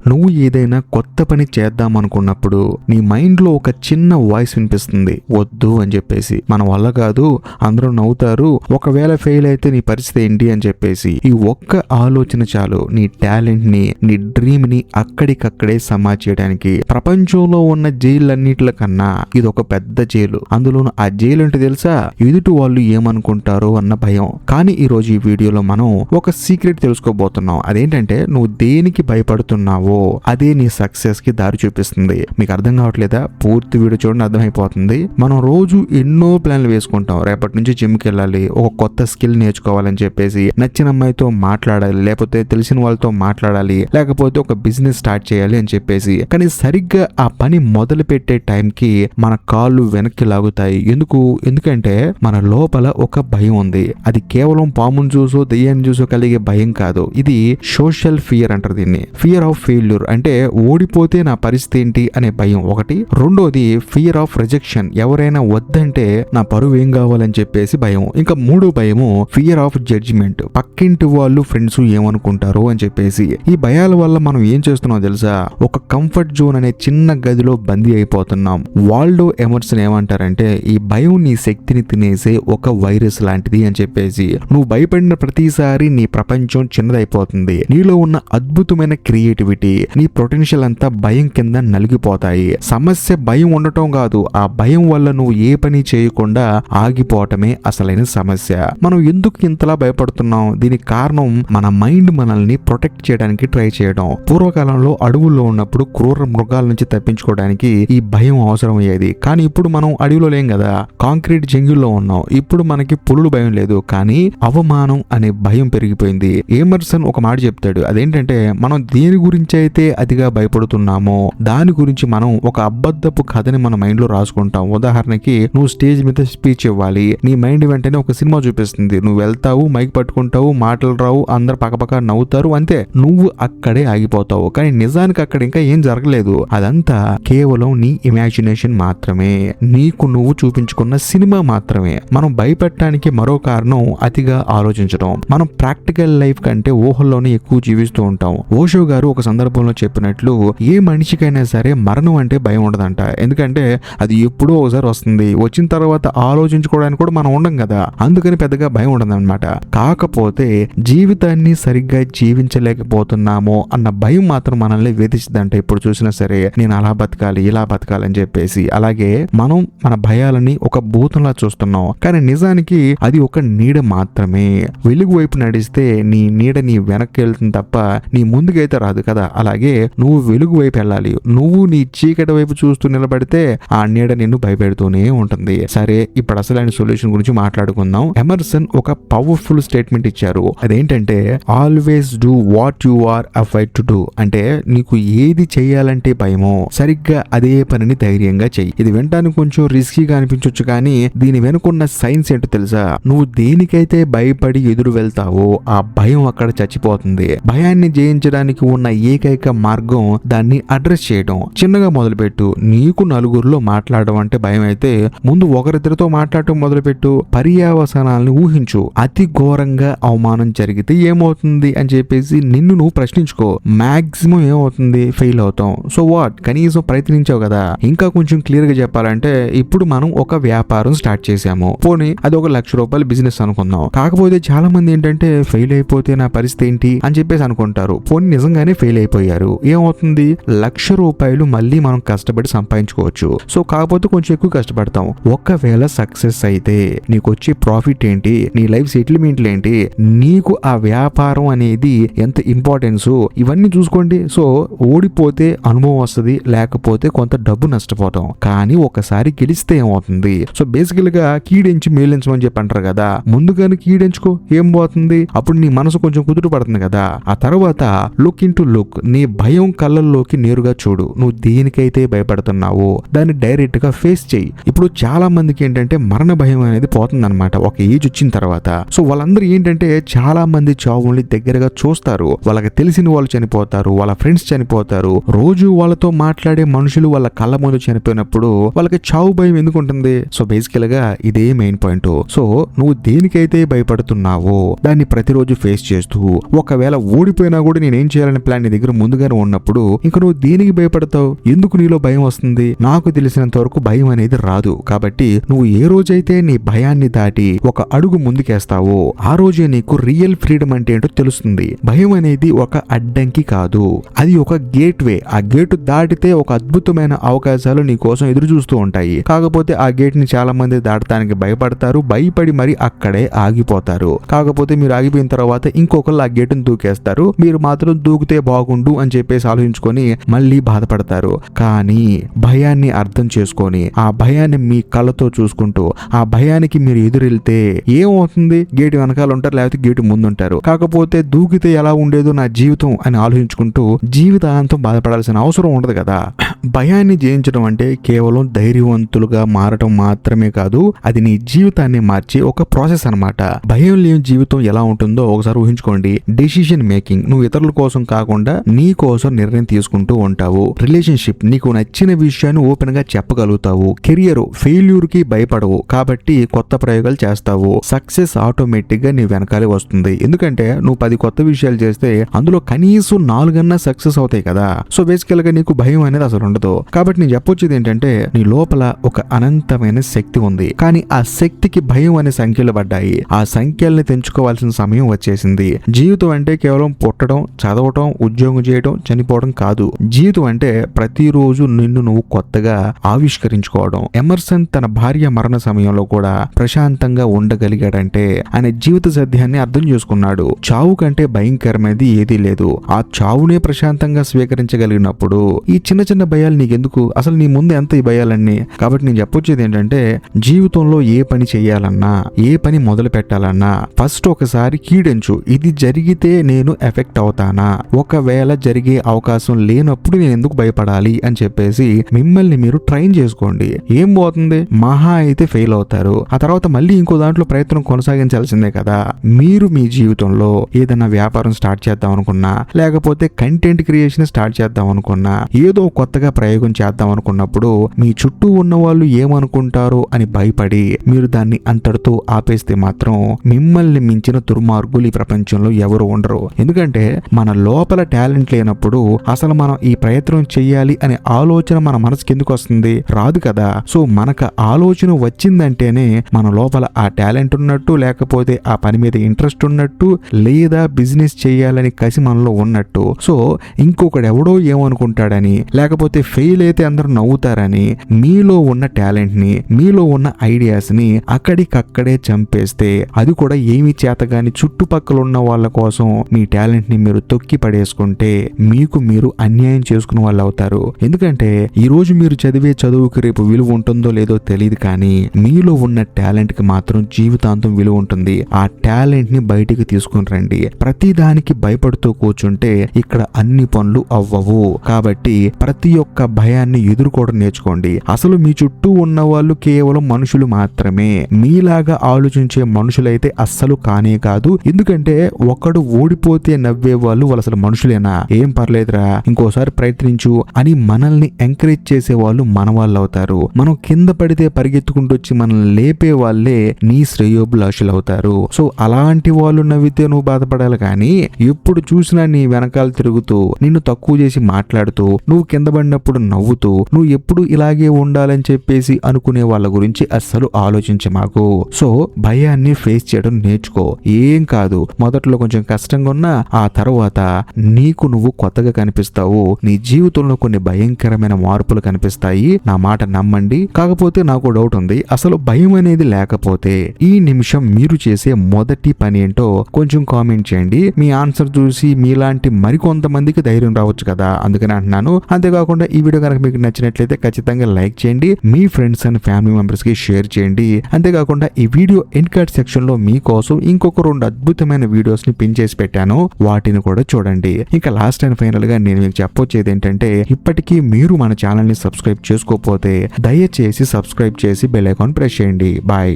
నువ్వు ఏదైనా కొత్త పని చేద్దాం అనుకున్నప్పుడు నీ మైండ్ లో ఒక చిన్న వాయిస్ వినిపిస్తుంది, వద్దు అని చెప్పేసి, మన వల్ల కాదు, అందరూ నవ్వుతారు, ఒకవేళ ఫెయిల్ అయితే నీ పరిస్థితి ఏంటి అని చెప్పేసి. ఈ ఒక్క ఆలోచన చాలు నీ టాలెంట్ ని, నీ డ్రీమ్ ని అక్కడికక్కడే సమాజ్ చేయడానికి. ప్రపంచంలో ఉన్న జైళ్ళన్నిట్ల కన్నా ఇది ఒక పెద్ద జైలు. అందులోనూ ఆ జైలు అంటే తెలుసా, ఎదుటి వాళ్ళు ఏమనుకుంటారో అన్న భయం. కానీ ఈ రోజు ఈ వీడియోలో మనం ఒక సీక్రెట్ తెలుసుకోబోతున్నాం. అదేంటంటే నువ్వు దేనికి భయపడుతున్నావో అదే నీ సక్సెస్ కి దారి చూపిస్తుంది. మీకు అర్థం కావట్లేదా? పూర్తి వీడియో చూడండి, అర్థమైపోతుంది. మనం రోజు ఎన్నో ప్లాన్లు వేసుకుంటాం. రేపటి నుంచి జిమ్కి వెళ్ళాలి, ఒక కొత్త స్కిల్ నేర్చుకోవాలని చెప్పేసి, నచ్చిన అమ్మాయితో మాట్లాడాలి, లేకపోతే తెలిసిన వాళ్ళతో మాట్లాడాలి, లేకపోతే ఒక బిజినెస్ స్టార్ట్ చేయాలి అని చెప్పేసి. కానీ సరిగ్గా ఆ పని మొదలు పెట్టే టైంకి మన కాళ్ళు వెనక్కి లాగుతాయి. ఎందుకంటే మన లోపల ఒక భయం ఉంది. అది కేవలం పామును చూసో దెయ్యాన్ని చూసో కలిగే భయం కాదు. ఇది సోషల్ ఫియర్ అంటారు దీన్ని. ఫియర్ ఆఫ్ ఫెయిల్యూర్ అంటే ఓడిపోతే నా పరిస్థితి ఏంటి అనే భయం ఒకటి. రెండోది ఫియర్ ఆఫ్ రిజెక్షన్, ఎవరైనా వద్దంటే నా పరువు ఏం కావాలని చెప్పేసి భయం. ఇంకా మూడో భయము ఫియర్ ఆఫ్ జడ్జిమెంట్, పక్కింటి వాళ్ళు ఫ్రెండ్స్ ఏమనుకుంటారో అని చెప్పేసి. ఈ భయాల వల్ల మనం ఏం చేస్తున్నాం తెలుసా, ఒక కంఫర్ట్ జోన్ అనే చిన్న గదిలో బందీ అయిపోతున్నాం. వాల్డో ఎమర్సన్ ఏమంటారంటే, ఈ భయం నీ శక్తిని తినేసే ఒక వైరస్ లాంటిది అని చెప్పేసి. నువ్వు భయపడిన ప్రతిసారి నీ ప్రపంచం చిన్నదైపోతుంది. నీలో ఉన్న అద్భుతమైన క్రియేటివిటీ, నీ పొటెన్షియల్ అంతా భయం కింద నలిగిపోతాయి. సమస్య భయం ఉండటం కాదు, ఆ భయం వల్ల నువ్వు ఏ పని చేయకుండా ఆగిపోవటమే అసలైన సమస్య. మనం ఎందుకు ఇంతలా భయపడుతున్నాం? దీనికి కారణం మన మైండ్ మనల్ని ప్రొటెక్ట్ చేయడానికి ట్రై చేయడం. పూర్వకాలంలో అడవుల్లో ఉన్నప్పుడు క్రూర మృగాల నుంచి తప్పించుకోవడానికి ఈ భయం అవసరం అయ్యేది. కానీ ఇప్పుడు మనం అడవిలో లేం కదా, కాంక్రీట్ జంగిల్లో ఉన్నాం. ఇప్పుడు మనకి పులులు భయం లేదు, కానీ అవమానం అనే భయం పెరిగిపోయింది. ఎమర్సన్ ఒక మాట చెప్తాడు, అదేంటంటే మనం దేని గురించి అయితే అతిగా భయపడుతున్నామో దాని గురించి మనం ఒక అబద్ధపు కథని మన మైండ్ లో రాసుకుంటాం. ఉదాహరణకి, నువ్వు స్టేజ్ మీద స్పీచ్ ఇవ్వాలి, నీ మైండ్ వెంటనే ఒక సినిమా చూపిస్తుంది. నువ్వు వెళ్తావు, మైక్ పట్టుకుంటావు, మాటలు రావు, అందరు పక్కపక్క నవ్వుతారు, అంతే, నువ్వు అక్కడే ఆగిపోతావు. కానీ నిజానికి అక్కడ ఇంకా ఏం జరగలేదు. అదంతా కేవలం నీ ఇమాజినేషన్ మాత్రమే, నీకు నువ్వు చూపించుకున్న సినిమా మాత్రమే. మనం భయపెట్టడానికి మరో కారణం అతిగా ఆలోచించడం. మనం ప్రాక్టికల్ లైఫ్ కంటే ఊహల్లోనే ఎక్కువ జీవిస్తూ ఉంటాం. ఓషో గారు ఒక సందర్భంలో చెప్పినట్లు, ఏ మనిషికైనా సరే మరణం అంటే భయం ఉండదంట. ఎందుకంటే అది ఎప్పుడో ఒకసారి వస్తుంది, వచ్చిన తర్వాత ఆలోచించుకోవడానికి కూడా మనం ఉండం కదా, అందుకని పెద్దగా భయం ఉండదన్నమాట. కాకపోతే జీవితాన్ని సరిగ్గా జీవించలేకపోతున్నామో అన్న భయం మాత్రం మనల్ని వేధిస్తుందంట. ఇప్పుడు చూసినా సరే నేను అలా బతకాలి, ఇలా బతకాలి అని చెప్పేసి. అలాగే మనం మన భయాలని ఒక భూతంలా చూస్తున్నాం, కానీ నిజానికి అది ఒక నీడ మాత్రమే. వెలుగు వైపు నడిస్తే నీ నీడ నీ వెనక్కి వెళ్తుంది తప్ప నీ ముందుకైతే రాదు కదా. అలాగే నువ్వు వెలుగు వైపు వెళ్ళాలి. నువ్వు నీ చీకటి వైపు చూస్తూ నిలబడితే ఆ నీడ నిన్ను భయపెడుతూనే ఉంటుంది. సరే, ఇప్పుడు అసలైన సొల్యూషన్ గురించి మాట్లాడుకుందాం. ఎమర్సన్ ఒక పవర్ఫుల్ స్టేట్మెంట్ ఇచ్చారు. అదేంటంటే, always do what you are afraid to do. అంటే నీకు ఏది చేయాలంటే భయమో సరిగ్గా అదే పనిని ధైర్యంగా చెయ్యి. ఇది వినడానికి కొంచెం రిస్కీగా అనిపించవచ్చు, కానీ దీని వెనుకున్న సైన్స్ ఏంటో తెలుసా? నువ్వు దేనికైతే భయపడి ఎదురు వెళ్తావో ఆ భయం అక్కడ చచ్చిపోతుంది. భయాన్ని జయించడానికి ఉన్న ఏకైక మార్గం దాన్ని అడ్రస్ చేయడం. చిన్నగా మొదలుపెట్టు. నీకు నలుగురిలో మాట్లాడడం అంటే భయం అయితే ముందు ఒకరిద్దరితో మాట్లాడటం మొదలుపెట్టు. పర్యావసనాలను ఊహించు. అతి ఘోరంగా అవమానం జరిగితే ఏమవుతుంది అని చెప్పేసి నిన్ను నువ్వు ప్రశ్నించుకో. మాక్సిమం ఏమవుతుంది? ఫెయిల్ అవుతాం. సో వాట్, కనీసం ప్రయత్నించావు కదా. ఇంకా కొంచెం క్లియర్ గా చెప్పాలంటే, ఇప్పుడు మనం ఒక వ్యాపారం స్టార్ట్ చేసాము, పోనీ అది ఒక ₹1,00,000 బిజినెస్ అనుకుందాం. కాకపోతే చాలా మంది ఏంటంటే, ఫెయిల్ అయిపోతే నా పరిస్థితి ఏంటి అని చెప్పేసి అనుకుంటారు. పోనీ నిజంగానే ఫెయిల్ అయిపోయారు, ఏమవుతుంది? ₹1,00,000 మళ్ళీ మనం కష్టపడి సంపాదించుకోవచ్చు. సో కాకపోతే కొంచెం ఎక్కువ కష్టపడతాం. ఒకవేళ సక్సెస్ అయితే నీకు వచ్చే ప్రాఫిట్ ఏంటి, నీ లైఫ్ సెటిల్మెంట్లు ఏంటి, నీకు ఆ వ్యాపారం అనేది ఎంత ఇంపార్టెన్స్, ఇవన్నీ చూసుకోండి. సో ఓడిపోతే అనుభవం వస్తుంది, లేకపోతే కొంత డబ్బు నష్టపోతాం. కానీ ఒకసారి గెలిస్తే ఏమవుతుంది? సో బేసికల్ గా కీడెంచి మేలించమని చెప్పి అంటారు కదా, ముందుగానే కీడెంచుకో, ఏం పోతుంది? అప్పుడు నీ మనసు కొంచెం కుదురు పడుతుంది కదా. ఆ తర్వాత లుక్ ఇన్ టు లుక్, నీ భయం కళ్ళల్లోకి నేరుగా చూడు. నువ్వు దేనికైతే భయపడుతున్నావో దాన్ని డైరెక్ట్ గా ఫేస్ చెయ్యి. ఇప్పుడు చాలా మందికి ఏంటంటే మరణ భయం అనేది పోతుందన్నమాట ఒక ఏజ్ వచ్చిన తర్వాత. సో వాళ్ళందరూ ఏంటంటే చాలా మంది చావుల్ని దగ్గరగా చూస్తారు. వాళ్ళకి తెలిసిన వాళ్ళు చనిపోతారు, వాళ్ళ ఫ్రెండ్స్ చనిపోతారు. రోజు వాళ్ళతో మాట్లాడే మనుషులు వాళ్ళ కళ్ళ ముందు చనిపోయినప్పుడు వాళ్ళకి చావు భయం ఎందుకు ఉంటుంది? సో బేసికల్ గా ఇదే మెయిన్ పాయింట్. సో నువ్వు దేనికైతే భయపడుతున్నావో దాన్ని ప్రతిరోజు ఫేస్ చేస్తూ, ఒకవేళ ఓడిపోయినా కూడా నేనేం చేయాలనే ప్లాన్ నీ దగ్గర ముందుగానే ఉన్నప్పుడు ఇంక నువ్వు దేనికి భయపడతావు? ఎందుకు నీలో భయం వస్తుంది? నాకు తెలిసినంత వరకు భయం అనేది రాదు. కాబట్టి నువ్వు ఏ రోజైతే నీ భయాన్ని దాటి ఒక అడుగు ముందుకేస్తావో ఆ రోజే నీకు రియల్ ఫ్రీడమ్ అంటే ఏంటో తెలుస్తుంది. భయం అనేది ఒక అడ్డంకి కాదు, అది ఒక గేట్ వే. ఆ గేటు దాటితే ఒక అద్భుతమైన అవకాశాలు నీ కోసం ఎదురు చూస్తూ ఉంటాయి. కాకపోతే ఆ గేట్ ని చాలా మంది దాటడానికి భయపడతారు, భయపడి మరి అక్కడే ఆగిపోతారు. కాకపోతే మీరు ఆగిపోయిన తర్వాత ఇంకొకళ్ళు ఆ గేటును దూకేస్తారు, మీరు మాత్రం దూకితే బాగుండు అని చెప్పేసి ఆలోచించుకొని మళ్ళీ బాధపడతారు. కానీ భయాన్ని అర్థం చేసుకొని ఆ భయాన్ని మీ కళ్ళతో చూసుకుంటూ ఆ భయానికి మీరు ఎదురెళ్తే ఏమవుతుంది? గేటు వెనకాల ఉంటారు, లేకపోతే గేటు ముందుంటారు. కాకపోతే దూకితే ఎలా ఉండేదో నా జీవితం అని ఆలోచించుకుంటూ జీవితాంతం బాధపడాల్సిన అవసరం ఉండదు కదా. భయాన్ని జయించడం అంటే కేవలం ధైర్యవంతులుగా మారటం మాత్రమే కాదు, అది నీ జీవితాన్ని మార్చే ఒక ప్రాసెస్ అన్నమాట. భయం లేని జీవితం ఎలా ఉంటుందో ఒకసారి ఊహించుకోండి. డెసిషన్ మేకింగ్, నువ్వు ఇతరుల కోసం కాకుండా నీ కోసం నిర్ణయం తీసుకుంటూ ఉంటావు. రిలేషన్షిప్, నీకు నచ్చిన విషయాన్ని ఓపెన్ గా చెప్పగలుగుతావు. కెరియర్, ఫెయిల్యూర్ కి భయపడవు కాబట్టి కొత్త ప్రయోగాలు చేస్తావు. సక్సెస్ ఆటోమేటిక్ గా నీ వెనకాలే వస్తుంది, ఎందుకంటే నువ్వు 10 కొత్త విషయాలు చేస్తే అందులో కనీసం 4 సక్సెస్ అవుతాయి కదా. సో బేసికల్ గా నీకు భయం అనేది అసలు ఉండదు. కాబట్టి నేను చెప్పొచ్చేది ఏంటంటే నీ లోపల ఒక అనంతమైన శక్తి ఉంది, కానీ ఆ శక్తికి భయం అనే సంఖ్యలు పడ్డాయి. ఆ సంఖ్యల్ని తెంచుకోవాల్సిన సమయం వచ్చేసింది. జీవితం అంటే కేవలం పుట్టడం, చదవటం, ఉద్యోగం చేయడం, చనిపోవడం కాదు. జీవితం అంటే ప్రతిరోజు నిన్ను నువ్వు కొత్తగా ఆవిష్కరించుకోవడం. ఎమర్సన్ తన భార్య మరణ సమయంలో కూడా ప్రశాంతంగా ఉండగలిగాడంటే ఆయన జీవిత సత్యాన్ని అర్థం చేసుకున్నాడు. చావు కంటే భయంకరమైనది ఏదీ లేదు. ఆ చావునే ప్రశాంతంగా స్వీకరించగలిగినప్పుడు ఈ చిన్న చిన్న భయాలు నీకెందుకు? అసలు నీ ముందు ఎంత ఈ భయాలన్నీ? కాబట్టి నేను చెప్పొచ్చేది ఏంటంటే జీవితంలో ఏ పని చేయాలన్నా, ఏ పని మొదలు పెట్టాలన్నా ఫస్ట్ ఒకసారి కీడెంచు. ఇది జరిగితే నేను ఎఫెక్ట్ అవుతానా? ఒకవేళ జరిగే అవకాశం లేనప్పుడు నేను ఎందుకు భయపడాలి అని చెప్పేసి మిమ్మల్ని మీరు ట్రైన్ చేసుకోండి. ఏం పోతుంది? మహా అయితే ఫెయిల్ అవుతారు, ఆ తర్వాత మళ్ళీ ఇంకో దాంట్లో ప్రయత్నం కొనసాగించాల్సిందే కదా. మీరు మీ జీవితంలో ఏదైనా వ్యాపారం స్టార్ట్ చేద్దాం అనుకున్నా, లేకపోతే కంటెంట్ క్రియేషన్ స్టార్ట్ చేద్దాం అనుకున్నా, ఏదో కొత్తగా ప్రయోగం చేద్దాం అనుకున్నప్పుడు మీ చుట్టూ ఉన్న వాళ్ళు ఏమనుకుంటారో అని భయపడి మీరు దాన్ని అంతటితో ఆపేస్తే మాత్రం మిమ్మల్ని మించిన దుర్మార్గులు ఈ ప్రపంచంలో ఎవరు ఉండరు. ఎందుకంటే మన లోపల టాలెంట్ లేనప్పుడు అసలు మనం ఈ ప్రయత్నం చెయ్యాలి అనే ఆలోచన మన మనసుకి ఎందుకు వస్తుంది? రాదు కదా. సో మనకు ఆలోచన వచ్చిందంటేనే మన లోపల ఆ టాలెంట్ ఉన్నట్టు, లేకపోతే ఆ పని మీద ఇంట్రెస్ట్ ఉన్నట్టు, లేదా బిజినెస్ చేయాలని కసి మనలో ఉన్నట్టు. సో ఇంకొకడు ఎవడో ఏమనుకుంటాడని, లేకపోతే ఫెయిల్ అయితే అందరూ నవ్వుతారని మీలో ఉన్న టాలెంట్ ని, మీలో ఉన్న ఐడియాస్ ని అక్కడికక్కడే చంపేస్తే, అది కూడా ఏమీ చేతగాని చుట్టుపక్కల ఉన్న వాళ్ళ కోసం మీ టాలెంట్ ని మీరు తొక్కి పడేసుకుంటే మీకు మీరు అన్యాయం చేసుకున్న వాళ్ళు అవుతారు. ఎందుకంటే ఈ రోజు మీరు చదివే చదువుకి రేపు విలువ ఉంటుందో లేదో తెలియదు, కానీ మీలో ఉన్న టాలెంట్ కి మాత్రం జీవితాంతం విలువ ఉంటుంది. ఆ టాలెంట్ ని బయటికి తీసుకుని రండి. ప్రతి దానికి భయపడుతూ కూర్చుంటే ఇక్కడ అన్ని పనులు అవ్వవు. కాబట్టి ప్రతి ఒక్క భయాన్ని ఎదుర్కోవడం నేర్చుకోండి. అసలు మీ చుట్టూ ఉన్న వాళ్ళు కేవలం మనుషులు మాత్రమే, మీలాగా ఆలోచించే మనుషులైతే అస్సలు కానే కాదు. ఎందుకంటే ఒకడు ఓడిపోతే నవ్వే వాళ్ళు అసలు మనుషులేనా? ఏం పర్లేదురా, ఇంకోసారి ప్రయత్నించు అని మనల్ని ఎంకరేజ్ చేసే వాళ్ళు మన వాళ్ళు అవుతారు. మనం కింద పడితే పరిగెత్తుకుంటూ వచ్చి మనల్ని లేపే వాళ్ళే నీ శ్రేయోభిలాషులు అవుతారు. సో అలాంటి వాళ్ళు నవ్వితే నువ్వు బాధపడాలి, కానీ ఎప్పుడు చూసినా నీ వెనకాల తిరుగుతూ, నిన్ను తక్కువ చేసి మాట్లాడుతూ, నువ్వు కింద పడినప్పుడు నవ్వుతూ, నువ్వు ఎప్పుడు ఇలాగే ఉండాలని చెప్పేసి అనుకునే వాళ్ళ గురించి అస్సలు ఆలోచించమాకు. సో భయాన్ని ఫేస్ చేయడం నేర్చుకో. ఏం కాదు, మొదట్లో కొంచెం కష్టంగా ఉన్నా ఆ తర్వాత నీకు నువ్వు కొత్తగా కనిపిస్తావు. నీ జీవితంలో కొన్ని భయంకరమైన మార్పులు కనిపిస్తాయి. నా మాట నమ్మండి. కాకపోతే నాకు డౌట్ ఉంది, అసలు భయం అనేది లేకపోతే ఈ నిమిషం మీరు చేసే మొదటి పని ఏంటో కొంచెం కామెంట్ చేయండి. మీ ఆన్సర్ చూసి మీలాంటి మరికొంతమందికి ధైర్యం రావచ్చు కదా, అందుకని అంటున్నాను. అంతేకాకుండా ఈ వీడియో కనుక మీకు నచ్చినట్లయితే ఖచ్చితంగా లైక్ చేయండి, మీ ఫ్రెండ్స్ అండ్ ఫ్యామిలీ మెంబర్స్ కి షేర్ చేయండి. అంతేకాకుండా ఈ వీడియో ఎండ్ కార్డ్ సెక్షన్ లో మీకోసం ఇంకొక 2 అద్భుతమైన వీడియోస్ ని పిన్ చేసి పెట్టాను, వాటిని కూడా చూడండి. ఇంకా లాస్ట్ అండ్ ఫైనల్ గా నేను మీకు చెప్పొచ్చేది ఏంటంటే, ఇప్పటికీ మీరు మన ఛానల్ ని సబ్స్క్రైబ్ చేసుకోకపోతే దయచేసి సబ్స్క్రైబ్ చేసి బెల్ ఐకాన్ ప్రెస్ చేయండి. బాయ్.